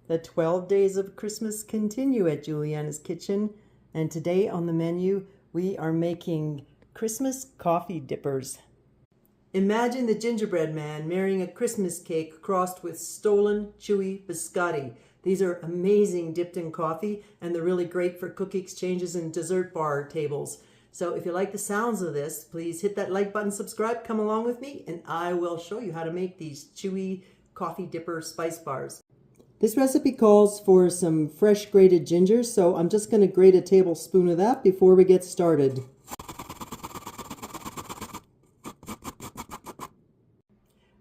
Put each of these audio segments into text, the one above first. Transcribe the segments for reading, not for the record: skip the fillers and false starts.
The 12 days of Christmas continue at Jeweliyana's kitchen, and today on the menu we are making Christmas coffee dippers. Imagine the gingerbread man marrying a Christmas cake crossed with stolen chewy biscotti. These are amazing dipped in coffee, and they're really great for cookie exchanges and dessert bar tables. So if you like the sounds of this, please hit that like button, subscribe, come along with me, and I will show you how to make these chewy coffee dipper spice bars. This recipe calls for some fresh grated ginger, so I'm just going to grate a tablespoon of that before we get started.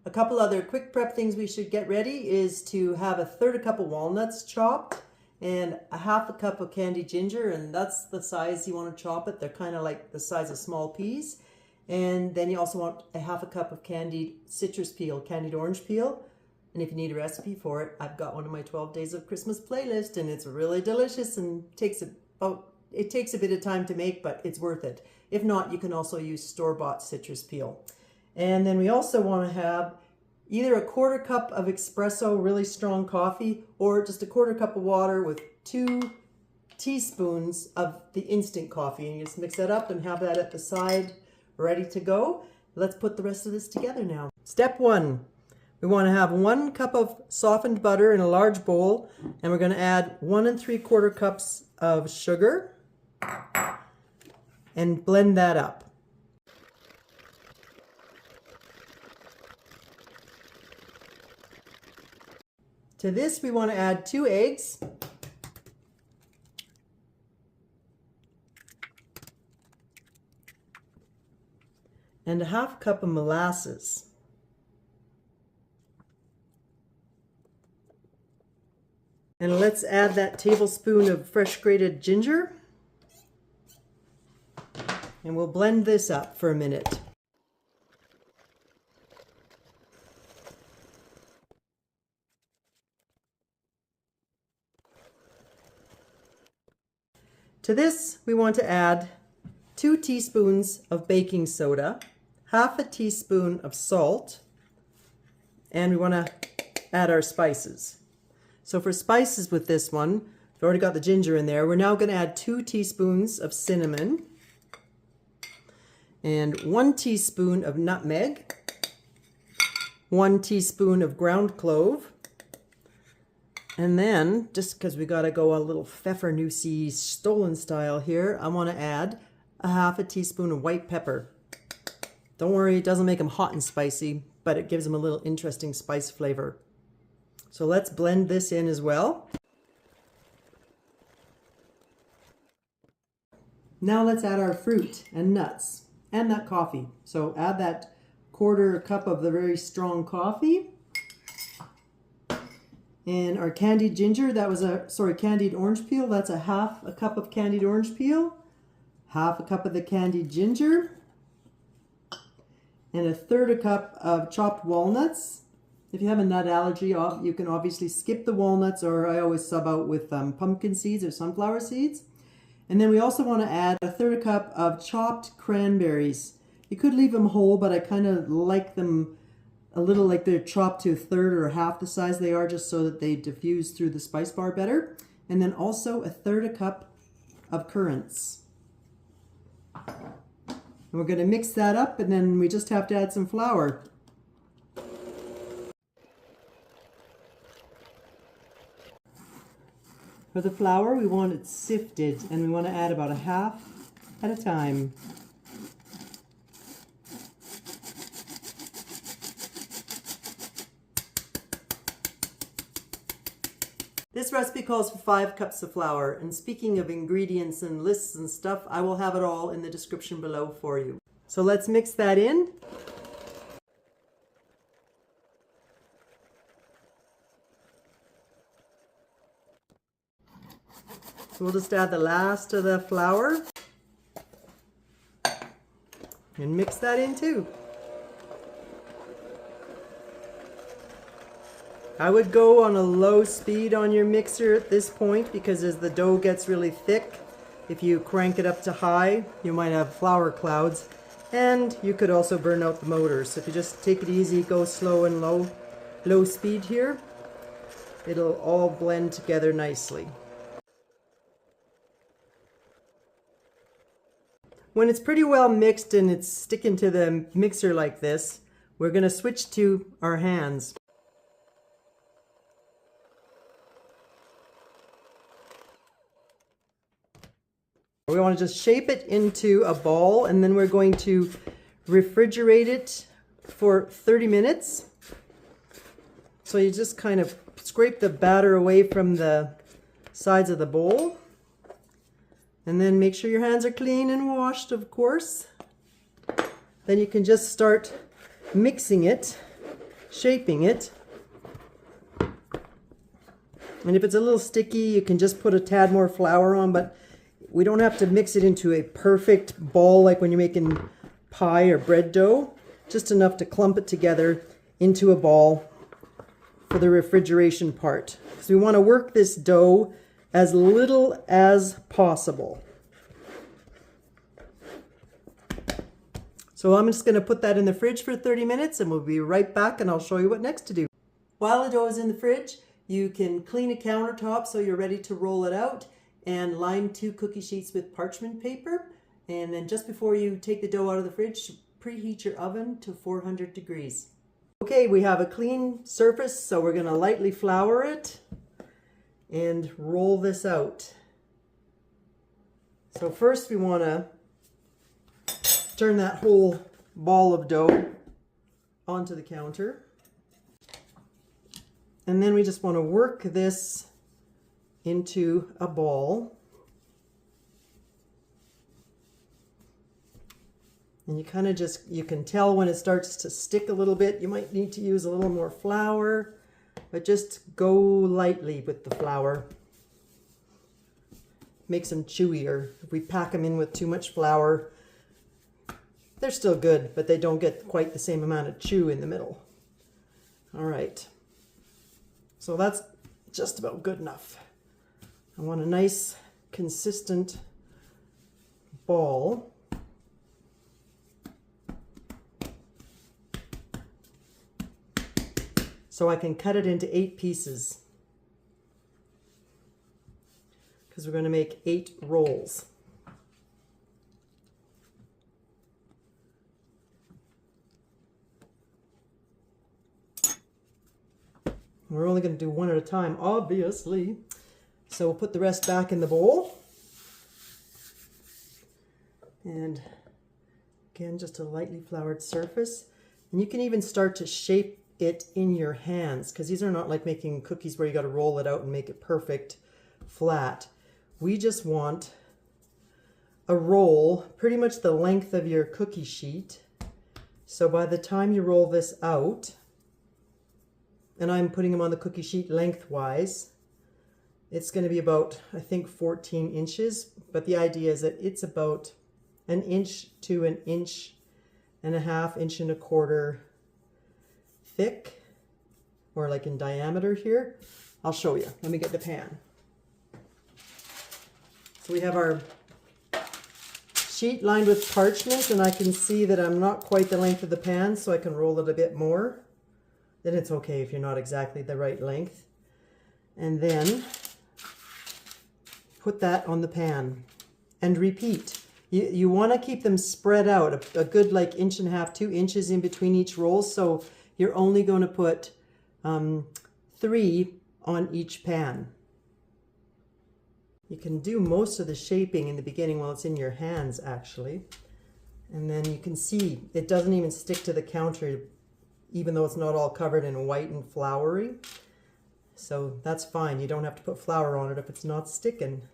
A couple other quick prep things we should get ready is to have a third cup of walnuts chopped and a half a cup of candied ginger, and that's the size you want to chop it. They're kind of like the size of small peas. And then you also want a half a cup of candied citrus peel, candied orange peel. And if you need a recipe for it, I've got one of my 12 Days of Christmas playlist, and it's really delicious and it takes a bit of time to make, but it's worth it. If not, you can also use store-bought citrus peel. And then we also want to have either a quarter cup of espresso, really strong coffee, or just a quarter cup of water with 2 teaspoons of the instant coffee. And you just mix that up and have that at the side ready to go. Let's put the rest of this together now. Step 1. We want to have 1 cup of softened butter in a large bowl, and we're going to add 1 3/4 cups of sugar and blend that up. To this we want to add 2 eggs, and a half cup of molasses. And let's add that tablespoon of fresh grated ginger. And we'll blend this up for a minute. To this, we want to add 2 teaspoons of baking soda, half a teaspoon of salt, and we want to add our spices. So for spices with this one, we've already got the ginger in there. We're now going to add 2 teaspoons of cinnamon and 1 teaspoon of nutmeg, 1 teaspoon of ground clove, and then, just because we got to go a little pfeffernuse stolen style here, I want to add a half a teaspoon of white pepper. Don't worry, it doesn't make them hot and spicy, but it gives them a little interesting spice flavor. So let's blend this in as well. Now let's add our fruit and nuts and that coffee. So add that quarter cup of the very strong coffee. And our candied ginger, that was candied orange peel. That's a half a cup of candied orange peel, half a cup of the candied ginger, and a third a cup of chopped walnuts. If you have a nut allergy, you can obviously skip the walnuts, or I always sub out with pumpkin seeds or sunflower seeds. And then we also want to add a third a cup of chopped cranberries. You could leave them whole, but I kind of like them a little like they're chopped to a third or half the size they are, just so that they diffuse through the spice bar better. And then also a third a cup of currants. And we're going to mix that up, and then we just have to add some flour. For the flour, we want it sifted, and we want to add about a half at a time. This recipe calls for 5 cups of flour, and speaking of ingredients and lists and stuff, I will have it all in the description below for you. So let's mix that in. So we'll just add the last of the flour and mix that in too. I would go on a low speed on your mixer at this point, because as the dough gets really thick, if you crank it up to high, you might have flour clouds, and you could also burn out the motor. So if you just take it easy, go slow and low speed here. it'll all blend together nicely. When it's pretty well mixed and it's sticking to the mixer like this, we're going to switch to our hands. We want to just shape it into a ball, and then we're going to refrigerate it for 30 minutes. So you just kind of scrape the batter away from the sides of the bowl. And then make sure your hands are clean and washed, of course. Then you can just start mixing it, shaping it. And if it's a little sticky, you can just put a tad more flour on, but we don't have to mix it into a perfect ball like when you're making pie or bread dough. Just enough to clump it together into a ball for the refrigeration part. So we want to work this dough as little as possible. So I'm just going to put that in the fridge for 30 minutes and we'll be right back and I'll show you what next to do. While the dough is in the fridge, you can clean a countertop so you're ready to roll it out and line 2 cookie sheets with parchment paper. And then just before you take the dough out of the fridge, preheat your oven to 400 degrees. Okay, we have a clean surface, so we're going to lightly flour it and roll this out. So first we want to turn that whole ball of dough onto the counter. And then we just want to work this into a ball. And you kind of just, you can tell when it starts to stick a little bit, you might need to use a little more flour, but just go lightly with the flour. Makes them chewier. If we pack them in with too much flour, they're still good, but they don't get quite the same amount of chew in the middle. All right. So that's just about good enough. I want a nice, consistent ball. So I can cut it into 8 pieces because we're going to make 8 rolls. We're only going to do one at a time, obviously. So we'll put the rest back in the bowl. And again, just a lightly floured surface. And you can even start to shape it in your hands, because these are not like making cookies where you got to roll it out and make it perfect flat. We just want a roll pretty much the length of your cookie sheet. So by the time you roll this out, and I'm putting them on the cookie sheet lengthwise, it's going to be about, I think, 14 inches, but the idea is that it's about 1 inch to 1.5 inches, 1.25 inches thick, or like in diameter here. I'll show you. Let me get the pan. So we have our sheet lined with parchment, and I can see that I'm not quite the length of the pan, so I can roll it a bit more. Then it's okay if you're not exactly the right length. And then put that on the pan and repeat. You want to keep them spread out a good like 1.5 inches, 2 inches in between each roll, so you're only going to put 3 on each pan. You can do most of the shaping in the beginning while it's in your hands, actually. And then you can see it doesn't even stick to the counter, even though it's not all covered in white and floury. So that's fine. You don't have to put flour on it if it's not sticking.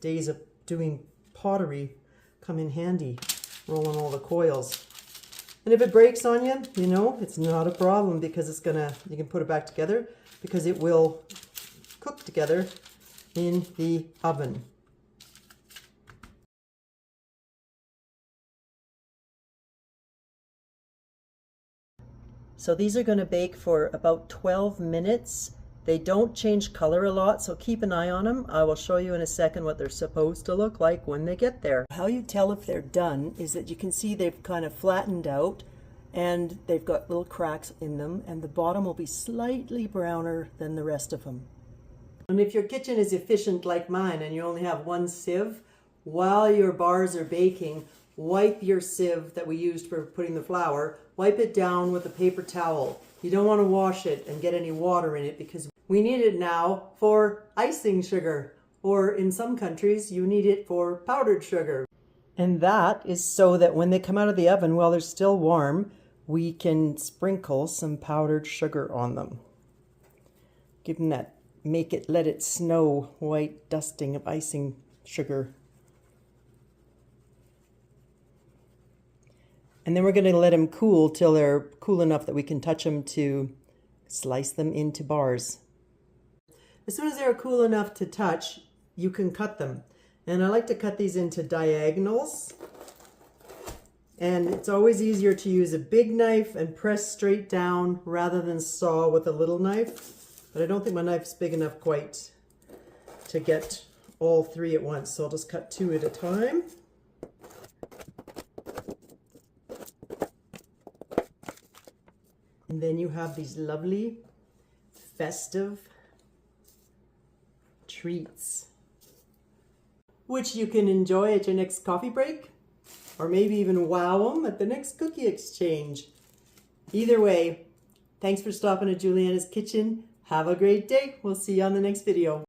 Days of doing pottery come in handy, rolling all the coils. And if it breaks on you, you know, it's not a problem, because it's gonna, you can put it back together because it will cook together in the oven. So these are going to bake for about 12 minutes. They don't change color a lot, so keep an eye on them. I will show you in a second what they're supposed to look like when they get there. How you tell if they're done is that you can see they've kind of flattened out, and they've got little cracks in them, and the bottom will be slightly browner than the rest of them. And if your kitchen is efficient like mine and you only have one sieve, while your bars are baking, wipe your sieve that we used for putting the flour, wipe it down with a paper towel. You don't want to wash it and get any water in it because we need it now for icing sugar, or in some countries you need it for powdered sugar. And that is so that when they come out of the oven while they're still warm, we can sprinkle some powdered sugar on them. Give them that, let it snow white dusting of icing sugar. And then we're going to let them cool till they're cool enough that we can touch them to slice them into bars. As soon as they're cool enough to touch, you can cut them. And I like to cut these into diagonals. And it's always easier to use a big knife and press straight down rather than saw with a little knife. But I don't think my knife's big enough quite to get all three at once. So I'll just cut two at a time. And then you have these lovely festive treats, which you can enjoy at your next coffee break, or maybe even wow them at the next cookie exchange. Either way, thanks for stopping at Jeweliyana's Kitchen. Have a great day. We'll see you on the next video.